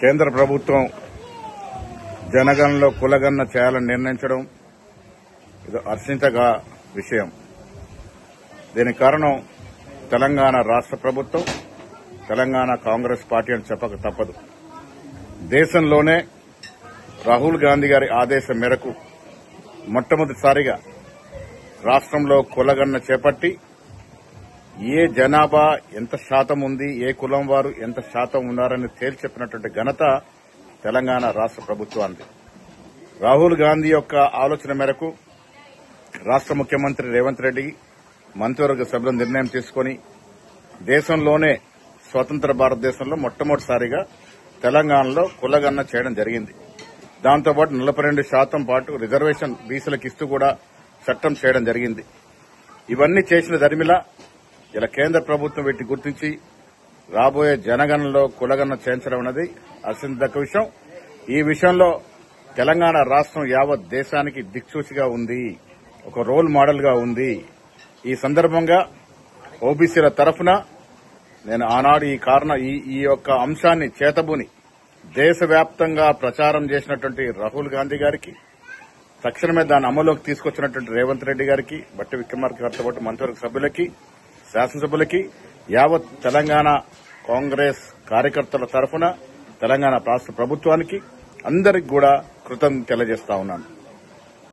కేంద్ర ప్రభుత్వం జనగణనలో కులగణన చేయాలని నిర్ణయించడం ఇది హర్షించగా విషయం. దీనికి కారణం తెలంగాణ రాష్ట ప్రభుత్వం, తెలంగాణ కాంగ్రెస్ పార్టీ అని చెప్పక తప్పదు. దేశంలోనే రాహుల్ గాంధీ గారి ఆదేశం మేరకు మొట్టమొదటిసారిగా రాష్ట్రంలో కులగణన చేపట్టి ఏ జనాభా ఎంత శాతం ఉంది, ఏ కులం వారు ఎంత శాతం ఉన్నారని తేల్చెప్పినటువంటి ఘనత తెలంగాణ రాష్ట ప్రభుత్వానికి. రాహుల్ గాంధీ యొక్క ఆలోచన మేరకు రాష్ట ముఖ్యమంత్రి రేవంత్ రెడ్డి మంత్రివర్గ సభ్యులు నిర్ణయం తీసుకుని దేశంలోనే స్వతంత్ర భారతదేశంలో మొట్టమొదటిసారిగా తెలంగాణలో కులగణన చేయడం జరిగింది. దాంతోపాటు 42% పాటు రిజర్వేషన్ బీసీలకు ఇస్తూ కూడా చట్టం చేయడం జరిగింది. ఇవన్నీ చేసిన దరిమిలా ఇలా కేంద్ర ప్రభుత్వం వీటిని గుర్తించి రాబోయే జనగణనలో కులగణన చేయించడం అనేది హర్షించదగ్గ విషయం. ఈ విషయంలో తెలంగాణ రాష్ట్రం యావత్ దేశానికి దిక్సూచిగా ఉంది, ఒక రోల్ మోడల్ గా ఉంది. ఈ సందర్భంగా ఓబీసీల తరఫున నేను ఆనాడు ఈ యొక్క అంశాన్ని చేతబూని దేశవ్యాప్తంగా ప్రచారం చేసినటువంటి రాహుల్ గాంధీ గారికి, తక్షణమే దాన్ని అమలులోకి తీసుకొచ్చినటువంటి రేవంత్ రెడ్డి గారికి, బట్టి విక్రమార్క గారితో పాటు మంత్రివర్గ సభ్యులకి, శాసనసభ్యులకి, యావత్ తెలంగాణ కాంగ్రెస్ కార్యకర్తల తరఫున తెలంగాణ రాష్ట ప్రభుత్వానికి అందరికి కూడా కృతజ్ఞతలు తెలియజేస్తా ఉన్నాను.